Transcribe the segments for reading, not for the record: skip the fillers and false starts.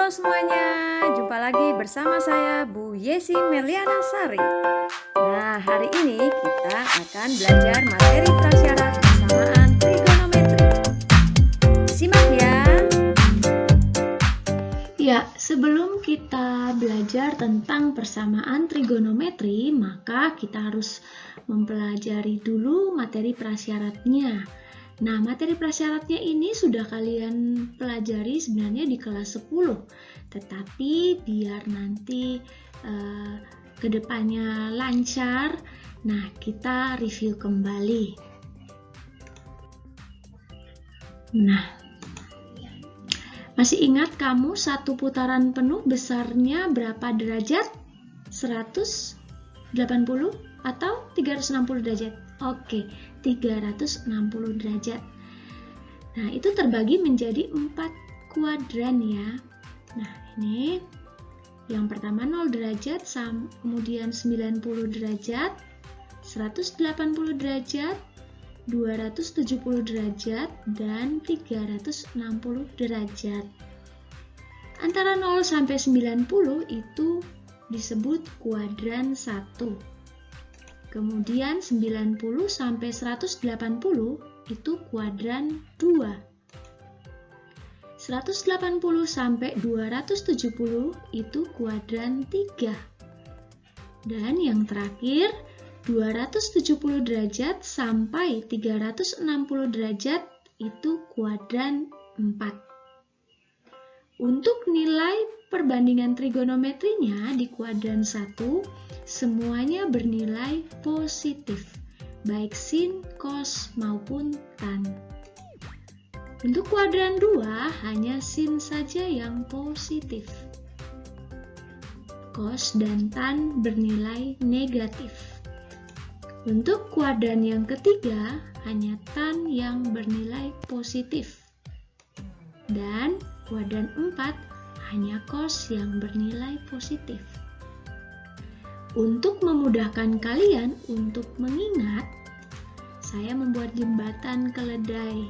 Halo semuanya, jumpa lagi bersama saya Bu Yesi Meliana Sari. Nah, hari ini kita akan belajar materi prasyarat persamaan trigonometri. Simak ya. Ya, sebelum kita belajar tentang persamaan trigonometri, maka kita harus mempelajari dulu materi prasyaratnya. Nah, materi prasyaratnya ini sudah kalian pelajari sebenarnya di kelas 10. Tetapi biar nanti kedepannya lancar, nah kita review kembali. Nah, masih ingat kamu satu putaran penuh besarnya berapa derajat? 180 atau 360 derajat? Oke, 360 derajat. Nah, itu terbagi menjadi 4 kuadran ya. Nah, ini yang pertama 0 derajat, kemudian 90 derajat, 180 derajat, 270 derajat, dan 360 derajat. Antara 0 sampai 90 itu disebut kuadran 1. Kemudian 90 sampai 180 itu kuadran 2. 180 sampai 270 itu kuadran 3. Dan yang terakhir 270 derajat sampai 360 derajat itu kuadran 4. Untuk nilai perbandingan trigonometrinya di kuadran 1 semuanya bernilai positif, baik sin, cos maupun tan. Untuk kuadran 2 hanya sin saja yang positif. Cos dan tan bernilai negatif. Untuk kuadran yang ketiga hanya tan yang bernilai positif. Dan kuadran 4 hanya cos yang bernilai positif. Untuk memudahkan kalian untuk mengingat, saya membuat jembatan keledai.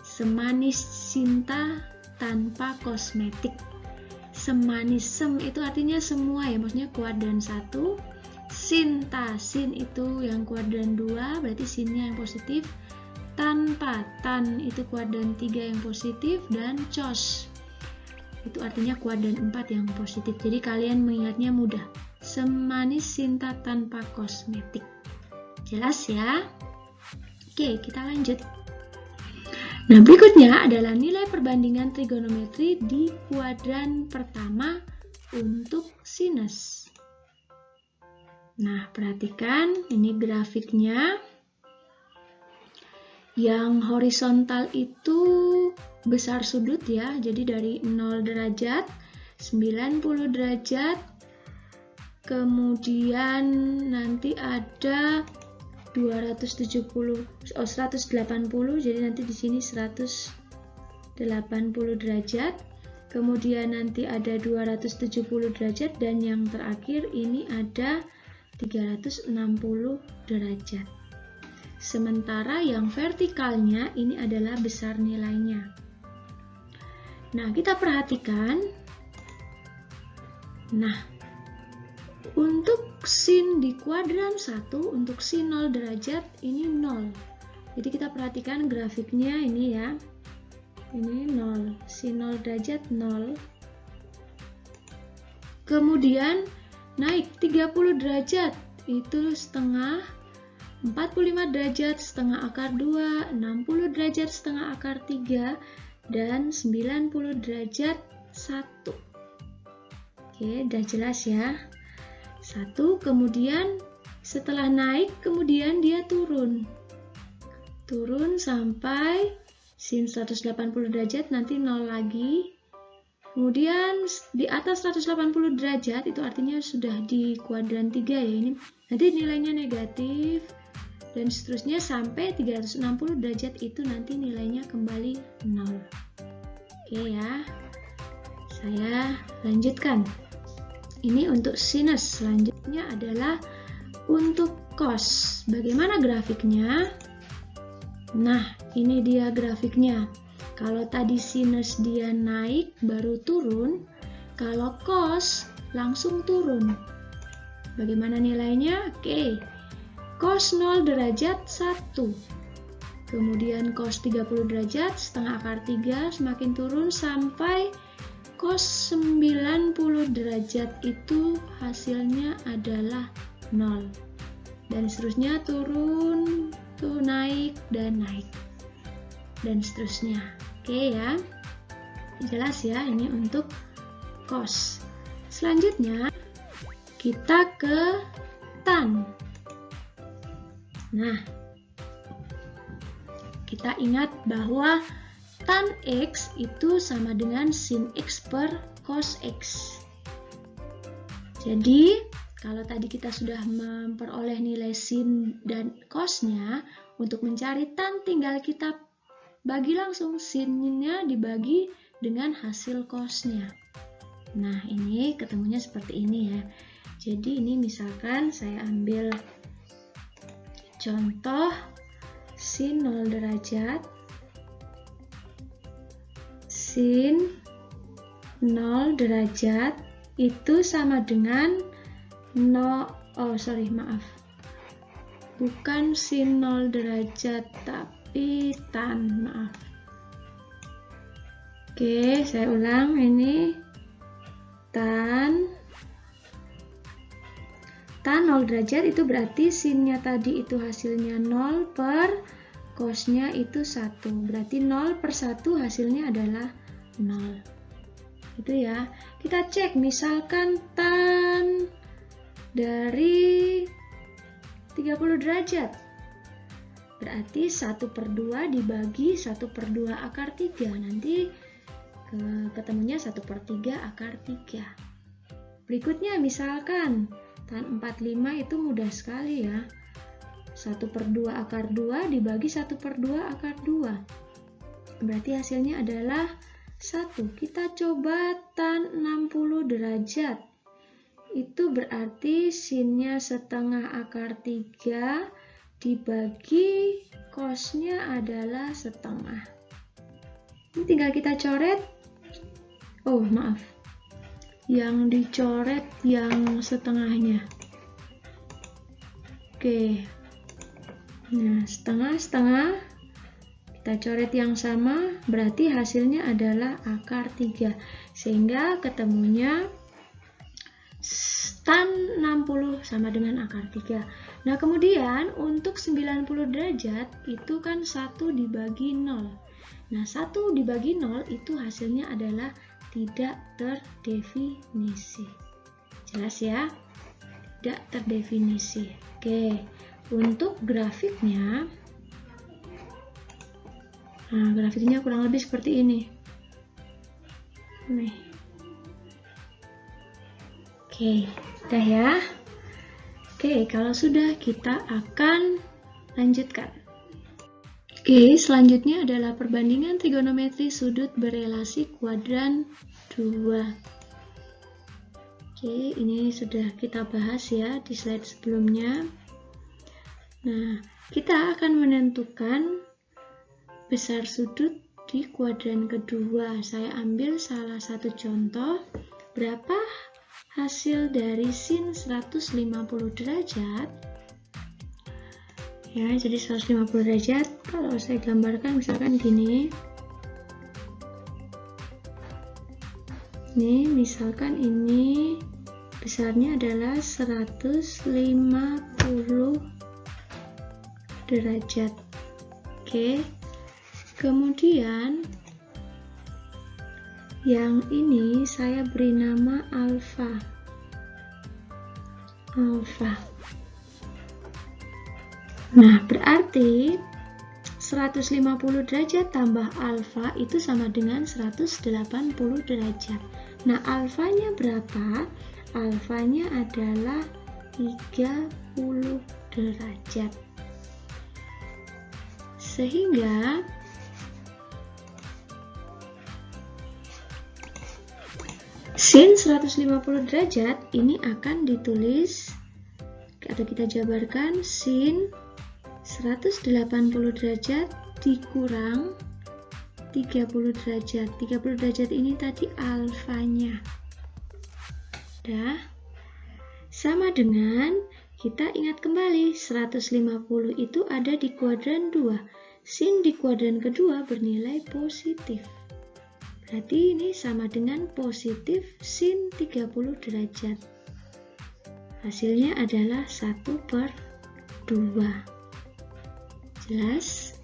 Semanis cinta tanpa kosmetik. Semanisem itu artinya semua ya, maksudnya kuadran 1. Sinta, sin itu yang kuadran 2, berarti sinnya yang positif. Tanpa, tan itu kuadran 3 yang positif, dan cos itu artinya kuadran 4 yang positif. Jadi kalian mengingatnya mudah. Semanis cinta tanpa kosmetik. Jelas ya? Oke, kita lanjut. Nah, berikutnya adalah nilai perbandingan trigonometri di kuadran pertama untuk sinus. Nah, perhatikan ini grafiknya. Yang horizontal itu besar sudut ya, jadi dari 0 derajat, 90 derajat, kemudian nanti ada 180, jadi nanti di sini 180 derajat, kemudian nanti ada 270 derajat, dan yang terakhir ini ada 360 derajat. Sementara yang vertikalnya ini adalah besar nilainya. Nah, kita perhatikan. Nah, untuk sin di kuadran 1, untuk sin 0 derajat ini 0. Jadi kita perhatikan grafiknya ini ya. Ini 0, sin 0 derajat 0. Kemudian naik 30 derajat itu setengah, 45 derajat setengah akar 2, 60 derajat setengah akar 3, dan 90 derajat 1. Oke, udah jelas ya. 1, kemudian setelah naik, kemudian dia turun. Turun sampai sin 180 derajat, nanti 0 lagi. Kemudian di atas 180 derajat, itu artinya sudah di kuadran 3 ya ini. Nanti nilainya negatif. Dan seterusnya sampai 360 derajat itu nanti nilainya kembali 0. Oke ya, saya lanjutkan. Ini untuk sinus. Selanjutnya adalah untuk cos. Bagaimana grafiknya? Nah, ini dia grafiknya. Kalau tadi sinus dia naik baru turun, kalau cos langsung turun. Bagaimana nilainya? Oke. Cos 0 derajat 1. Kemudian cos 30 derajat setengah akar 3 semakin turun sampai cos 90 derajat itu hasilnya adalah 0. Dan seterusnya turun, tuh naik dan naik. Dan seterusnya. Oke ya. Jelas ya ini untuk cos. Selanjutnya kita ke tan. Nah, kita ingat bahwa tan X itu sama dengan sin X per cos X. Jadi, kalau tadi kita sudah memperoleh nilai sin dan cosnya, untuk mencari tan tinggal kita bagi langsung, sinnya dibagi dengan hasil cosnya. Nah, ini ketemunya seperti ini ya. Jadi ini misalkan saya ambil contoh sin 0 derajat, sin 0 derajat itu sama dengan bukan sin 0 derajat tapi tan, maaf. Oke, saya ulang, ini tan 0 derajat itu berarti sinnya tadi itu hasilnya 0 per cosnya itu 1. Berarti 0 per 1 hasilnya adalah 0. Itu ya. Kita cek misalkan tan dari 30 derajat. Berarti 1 per 2 dibagi 1 per 2 akar 3. Nanti ketemunya 1 per 3 akar 3. Berikutnya misalkan tan 45 itu mudah sekali ya. 1 per 2 akar 2 dibagi 1 per 2 akar 2. Berarti hasilnya adalah 1. Kita coba tan 60 derajat. Itu berarti sinnya setengah akar 3 dibagi cosnya adalah setengah. Ini tinggal kita coret. Oh, maaf. Yang dicoret yang setengahnya. Oke. Nah, setengah-setengah kita coret yang sama, berarti hasilnya adalah akar 3. Sehingga ketemunya tan 60 sama dengan akar 3. Nah, kemudian untuk 90 derajat itu kan 1 dibagi 0. Nah, 1 dibagi 0 itu hasilnya adalah tidak terdefinisi. Jelas ya? Tidak terdefinisi. Oke, untuk grafiknya, nah grafiknya kurang lebih seperti ini. Nih. Oke, udah ya. Oke, kalau sudah kita akan lanjutkan. Oke, selanjutnya adalah perbandingan trigonometri sudut berelasi kuadran 2. Oke, ini sudah kita bahas ya di slide sebelumnya. Nah, kita akan menentukan besar sudut di kuadran kedua. Saya ambil salah satu contoh. Berapa hasil dari sin 150 derajat? Ya, jadi 150 derajat, kalau saya gambarkan misalkan gini. Nih, misalkan ini besarnya adalah 150 derajat. Oke. Kemudian yang ini saya beri nama alfa. Nah, berarti 150 derajat tambah alfa itu sama dengan 180 derajat. Nah, alfanya berapa? Alfanya adalah 30 derajat. Sehingga sin 150 derajat ini akan ditulis atau kita jabarkan sin 180 derajat dikurang 30 derajat. 30 derajat ini tadi alfanya. Udah. Sama dengan kita ingat kembali 150 itu ada di kuadran 2. Sin di kuadran kedua bernilai positif. Berarti ini sama dengan positif sin 30 derajat. Hasilnya adalah 1/2. Jelas?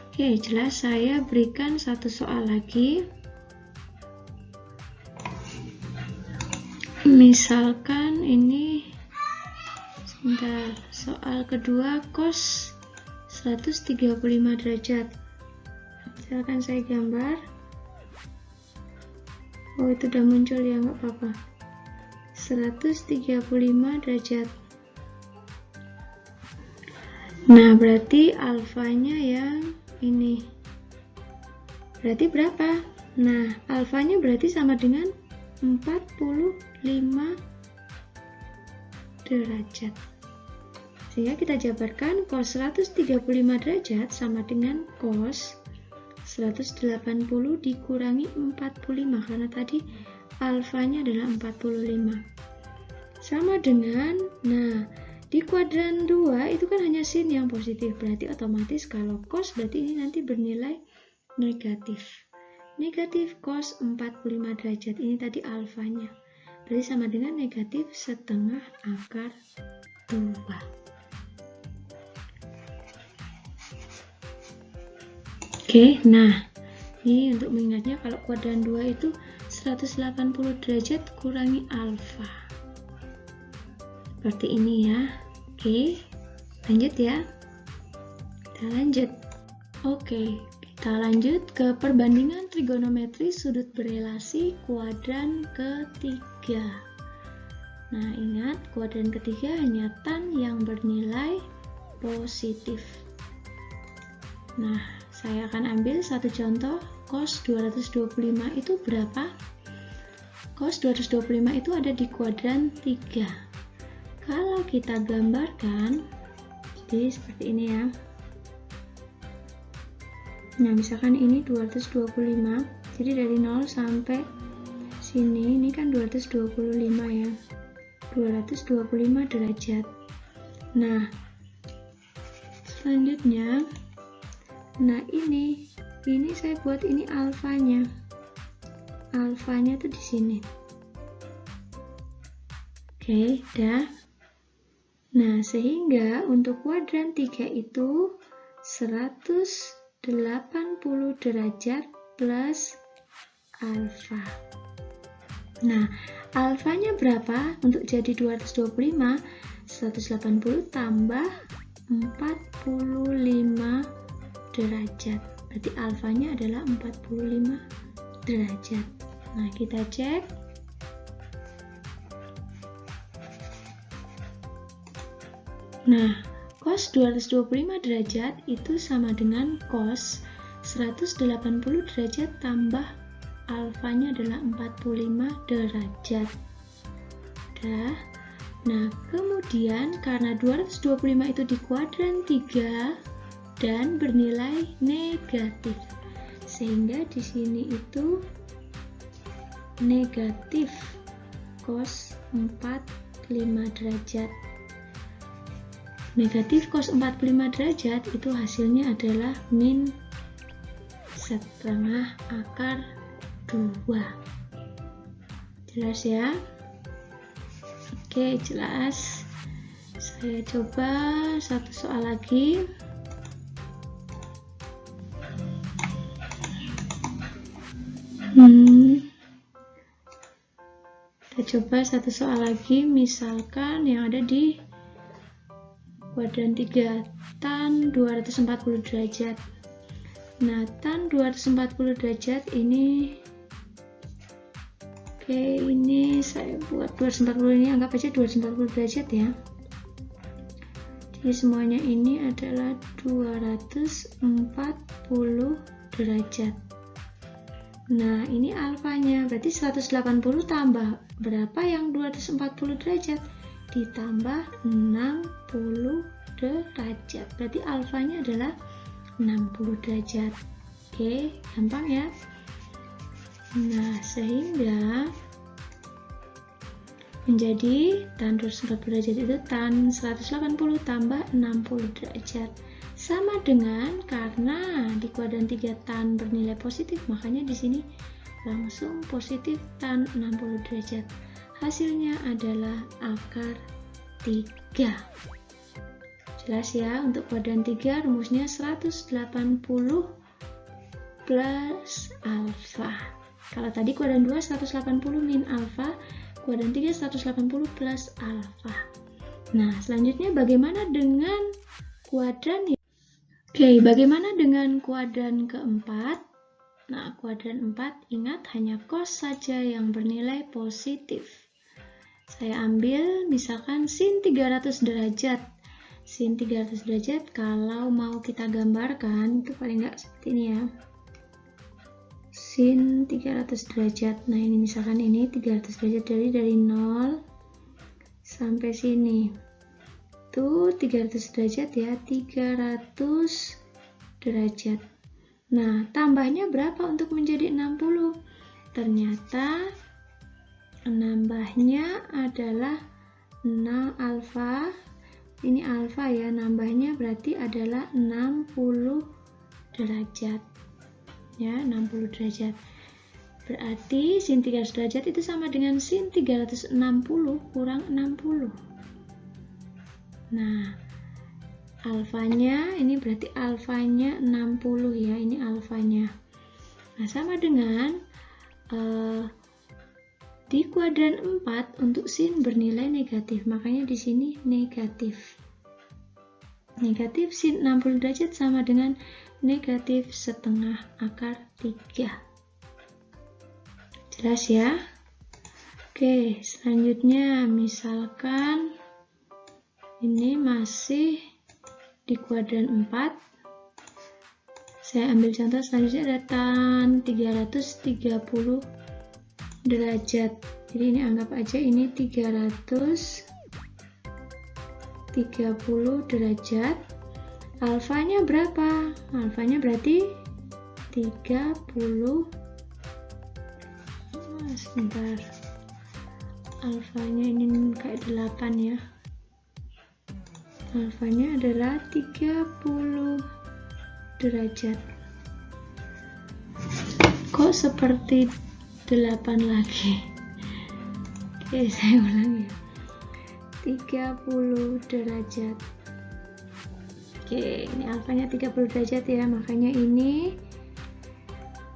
Oke, jelas. Saya berikan satu soal lagi. Misalkan ini, sebentar, soal kedua cos 135 derajat. Misalkan saya gambar. Oh, itu udah muncul ya, nggak apa-apa. 135 derajat. Nah, berarti alfanya yang ini. Berarti berapa? Nah, alfanya berarti sama dengan 45 derajat. Sehingga kita jabarkan cos 135 derajat sama dengan cos 180 dikurangi 45, karena tadi alfanya adalah 45. Sama dengan, nah, di kuadran 2 itu kan hanya sin yang positif, berarti otomatis kalau cos berarti ini nanti bernilai negatif. Negatif cos 45 derajat, ini tadi alfanya. Berarti sama dengan negatif setengah akar 2. Oke, nah ini untuk mengingatnya kalau kuadran 2 itu 180 derajat kurangi alfa. Seperti ini ya. Oke, lanjut ya. Kita lanjut. Oke, kita lanjut ke perbandingan trigonometri sudut berelasi kuadran ketiga. Nah, ingat kuadran ketiga hanya tan yang bernilai positif. Nah, saya akan ambil satu contoh. Cos 225 itu berapa? Cos 225 itu ada di kuadran 3. Kalau kita gambarkan, jadi seperti ini ya. Nah, misalkan ini 225, jadi dari 0 sampai sini, ini kan 225 ya. 225 derajat. Nah, selanjutnya, nah ini saya buat ini alfanya. Alfanya tuh di sini. Oke, dah. Nah, sehingga untuk kuadran 3 itu 180 derajat plus alfa. Nah, alfanya berapa? Untuk jadi 225, 180 tambah 45 derajat. Berarti alfanya adalah 45 derajat. Nah, kita cek. Nah, cos 225 derajat itu sama dengan cos 180 derajat tambah alfanya adalah 45 derajat. Dah. Nah, kemudian karena 225 itu di kuadran 3 dan bernilai negatif, sehingga di sini itu negatif cos 45 derajat. Negatif cos 45 derajat itu hasilnya adalah min setengah akar 2. Jelas ya? Oke, jelas. Saya coba satu soal lagi. Kita coba satu soal lagi, misalkan yang ada di kuadran 3, tan 240 derajat. Nah, tan 240 derajat ini, oke, ini saya buat 240, ini anggap aja 240 derajat ya. Jadi semuanya ini adalah 240 derajat. Nah, ini alfanya, berarti 180 tambah berapa yang 240 derajat? Ditambah 60 derajat. Berarti alfanya adalah 60 derajat. Oke, gampang ya. Nah, sehingga menjadi tan 240 derajat itu tan 180 tambah 60 derajat. Sama dengan karena di kuadran 3 tan bernilai positif, makanya di sini langsung positif tan 60 derajat. Hasilnya adalah akar 3. Jelas ya, untuk kuadran 3 rumusnya 180 plus alfa. Kalau tadi kuadran 2 180 min alfa, kuadran 3 180 plus alfa. Nah, selanjutnya bagaimana dengan kuadran ya? Oke, bagaimana dengan kuadran keempat? Nah, kuadran 4 ingat hanya cos saja yang bernilai positif. Saya ambil misalkan sin 300 derajat. Sin 300 derajat kalau mau kita gambarkan itu paling nggak seperti ini ya. Sin 300 derajat. Nah, ini misalkan ini 300 derajat dari 0 sampai sini. Itu 300 derajat ya, 300 derajat. Nah, tambahnya berapa untuk menjadi 60? Ternyata nambahnya adalah 6 alfa. Ini alfa ya, nambahnya berarti adalah 60 derajat. Ya, 60 derajat. Berarti sin 300 derajat itu sama dengan sin 360 kurang 60. Nah, alfanya ini berarti alfanya 60 ya, ini alfanya. Nah, sama dengan di kuadran 4 untuk sin bernilai negatif, makanya di sini negatif. Negatif sin 60 derajat sama dengan negatif setengah akar 3. Jelas ya? Oke, selanjutnya misalkan ini masih di kuadran 4. Saya ambil contoh selanjutnya ada tan 330 derajat. Jadi ini anggap aja ini 330 derajat. Alfanya berapa? Alfanya berarti 30. Sebentar. Alfanya ini kayak 8 ya. Alfanya adalah 30 derajat. Kok seperti 8 lagi? Oke, saya ulangi. 30 derajat. Oke, ini alfanya 30 derajat ya, makanya ini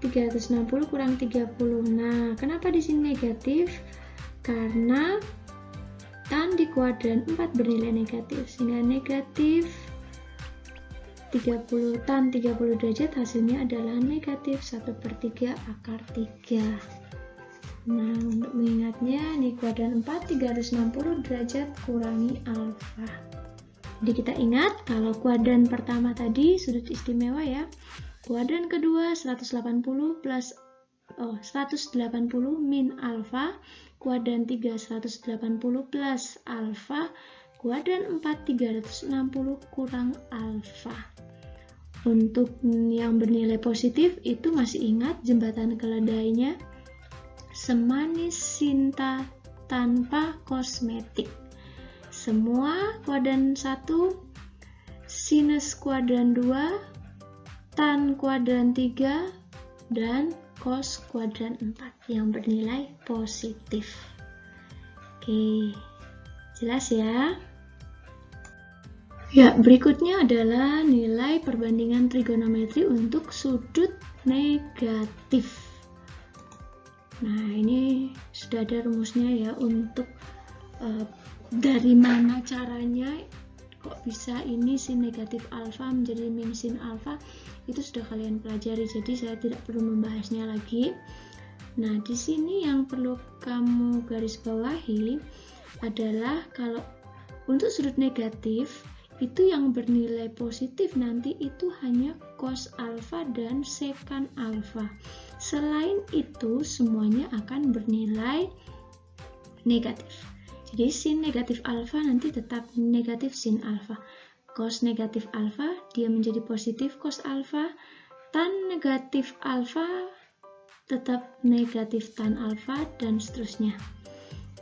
360 kurang 30. Nah, kenapa di sini negatif? Karena tan di kuadran 4 bernilai negatif, sehingga negatif 30 tan 30 derajat hasilnya adalah negatif 1/3 akar 3. Nah, untuk mengingatnya di kuadran 4 360 derajat kurangi alfa. Jadi kita ingat kalau kuadran pertama tadi sudut istimewa ya. Kuadran kedua 180 min alfa, kuadran 3 180 plus alfa, kuadran 4 360 kurang alfa. Untuk yang bernilai positif itu masih ingat jembatan keledainya semanis cinta tanpa kosmetik. Semua kuadran 1, sinus kuadran 2, tan kuadran 3, dan cos kuadran 4 yang bernilai positif. Oke, jelas ya? Ya, berikutnya adalah nilai perbandingan trigonometri untuk sudut negatif. Nah, ini sudah ada rumusnya ya untuk dari mana caranya kok bisa ini sin negatif alfa menjadi min sin alfa, itu sudah kalian pelajari, jadi saya tidak perlu membahasnya lagi. Nah, di sini yang perlu kamu garis bawahi adalah kalau untuk sudut negatif itu yang bernilai positif nanti itu hanya cos alfa dan sekan alfa. Selain itu semuanya akan bernilai negatif. Jadi sin negatif alfa nanti tetap negatif sin alfa. Cos negatif alfa dia menjadi positif cos alfa, tan negatif alfa tetap negatif tan alfa, dan seterusnya.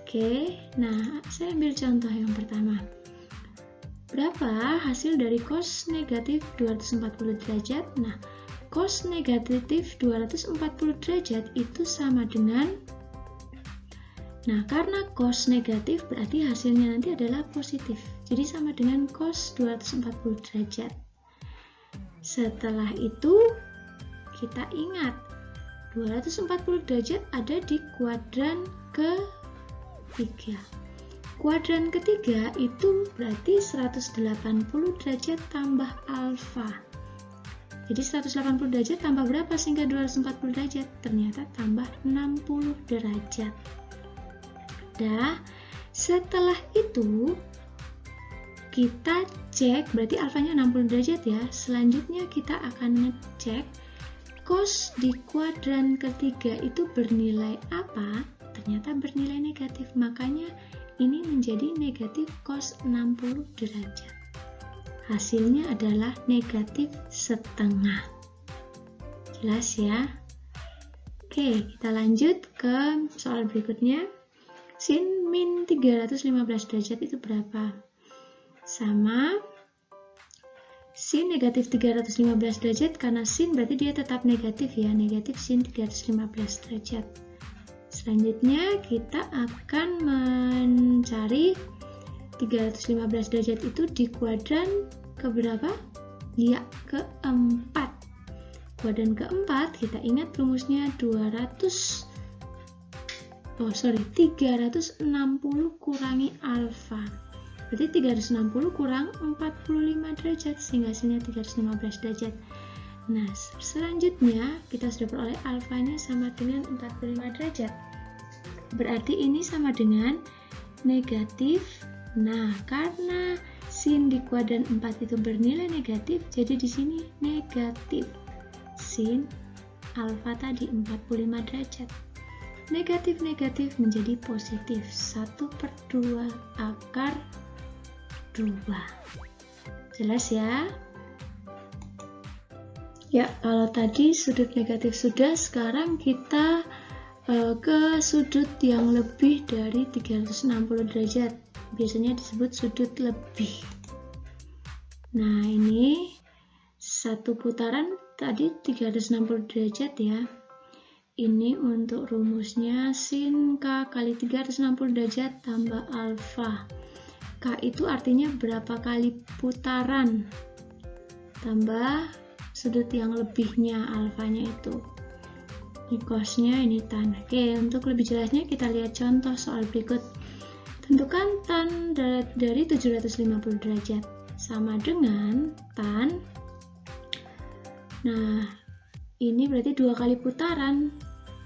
Oke, nah saya ambil contoh yang pertama. Berapa hasil dari cos negatif 240 derajat? Nah, cos negatif 240 derajat itu sama dengan, nah karena cos negatif berarti hasilnya nanti adalah positif, jadi sama dengan cos 240 derajat. Setelah itu kita ingat 240 derajat ada di kuadran ketiga. Kuadran ketiga itu berarti 180 derajat tambah alfa. Jadi 180 derajat tambah berapa sehingga 240 derajat? Ternyata tambah 60 derajat. Nah, setelah itu kita cek, berarti alfanya 60 derajat ya. Selanjutnya kita akan ngecek cos di kuadran ketiga itu bernilai apa? Ternyata bernilai negatif, makanya ini menjadi negatif cos 60 derajat. Hasilnya adalah negatif setengah. Jelas ya? Oke, kita lanjut ke soal berikutnya. Sin min 315 derajat itu berapa? Sama sin negatif 315 derajat, karena sin berarti dia tetap negatif ya, negatif sin 315 derajat. Selanjutnya kita akan mencari 315 derajat itu di kuadran keberapa? Ya, keempat. Kuadran keempat kita ingat rumusnya 360 kurangi alfa. Berarti 360 kurang 45 derajat sehingga hasilnya 315 derajat. Nah, selanjutnya kita sudah peroleh alfanya sama dengan 45 derajat. Berarti ini sama dengan negatif. Nah, karena sin di kuadran 4 itu bernilai negatif, jadi di sini negatif sin alfa tadi 45 derajat. Negatif-negatif menjadi positif, 1/2 akar 2. Jelas ya? Ya, kalau tadi sudut negatif sudah, sekarang kita ke sudut yang lebih dari 360 derajat. Biasanya disebut sudut lebih. Nah, ini satu putaran tadi 360 derajat ya. Ini untuk rumusnya sin K kali 360 derajat tambah alfa. K itu artinya berapa kali putaran tambah sudut yang lebihnya, alfanya itu. Ini cosnya, ini tan. Oke, untuk lebih jelasnya kita lihat contoh soal berikut. Tentukan tan dari 750 derajat sama dengan tan. Nah, ini berarti 2 kali putaran.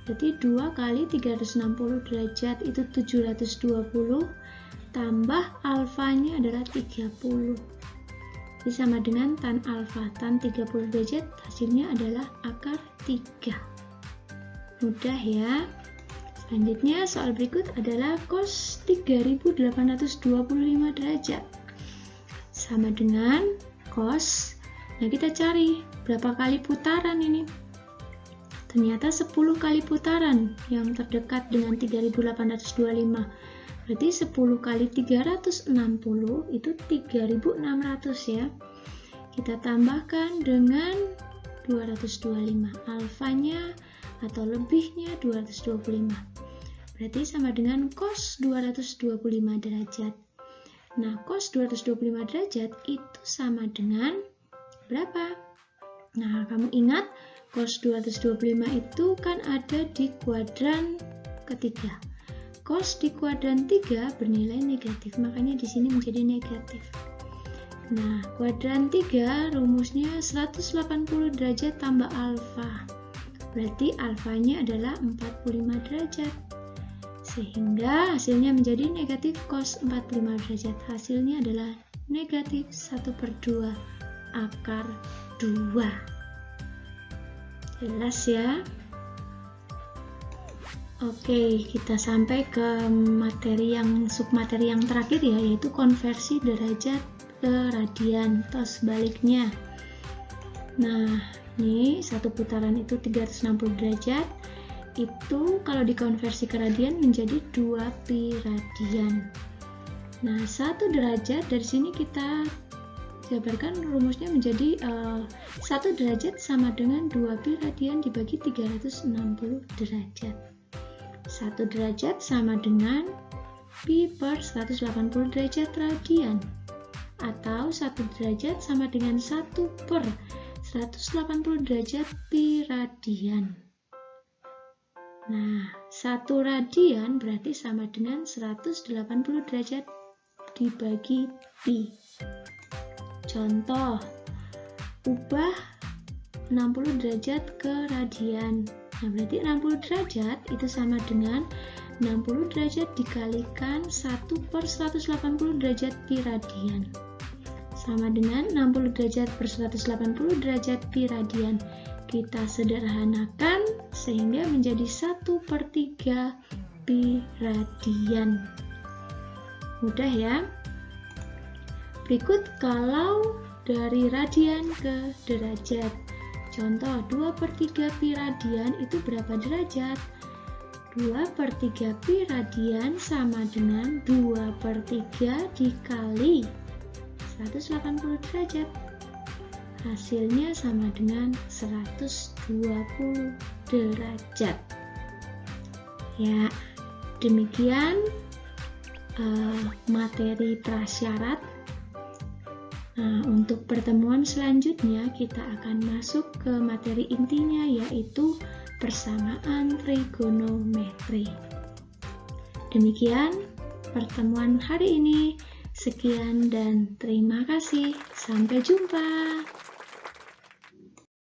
Berarti 2 kali 360 derajat itu 720 tambah alfanya adalah 30. Jadi sama dengan tan alfa. Tan 30 derajat hasilnya adalah akar 3. Mudah ya. Selanjutnya soal berikut adalah cos 3825 derajat. Sama dengan cos. Nah, kita cari berapa kali putaran ini. Ternyata 10 kali putaran yang terdekat dengan 3825. Berarti 10 kali 360 itu 3600 ya. Kita tambahkan dengan 225. Alfanya atau lebihnya 225. Berarti sama dengan cos 225 derajat. Nah, cos 225 derajat itu sama dengan berapa? Nah, kamu ingat cos 225 itu kan ada di kuadran ketiga. Cos di kuadran 3 bernilai negatif, makanya di sini menjadi negatif. Nah, kuadran 3 rumusnya 180 derajat tambah alfa. Berarti alfanya adalah 45 derajat. Sehingga hasilnya menjadi negatif cos 45 derajat. Hasilnya adalah negatif 1/2 akar 2. Jelas ya? Oke, kita sampai ke submateri yang terakhir ya, yaitu konversi derajat ke radian atau sebaliknya. Nah, Nih, satu putaran itu 360 derajat. Itu kalau dikonversi ke radian menjadi 2 pi radian. Nah, 1 derajat dari sini kita jabarkan rumusnya menjadi 1 derajat sama dengan 2 pi radian dibagi 360 derajat. 1 derajat sama dengan pi per 180 derajat radian, atau 1 derajat sama dengan 1 per 180 derajat pi radian. Nah, 1 radian berarti sama dengan 180 derajat dibagi pi. Contoh, ubah 60 derajat ke radian. Nah, berarti 60 derajat itu sama dengan 60 derajat dikalikan 1 per 180 derajat pi radian. Sama dengan 60 derajat per 180 derajat pi radian. Kita sederhanakan sehingga menjadi 1 per 3 pi radian. Mudah ya? Berikut kalau dari radian ke derajat. Contoh, 2 per 3 pi radian itu berapa derajat? 2 per 3 pi radian sama dengan 2 per 3 dikali 180 derajat. Hasilnya sama dengan 120 derajat. Ya, demikian materi prasyarat. Nah, untuk pertemuan selanjutnya kita akan masuk ke materi intinya, yaitu persamaan trigonometri. Demikian pertemuan hari ini. Sekian dan terima kasih. Sampai jumpa.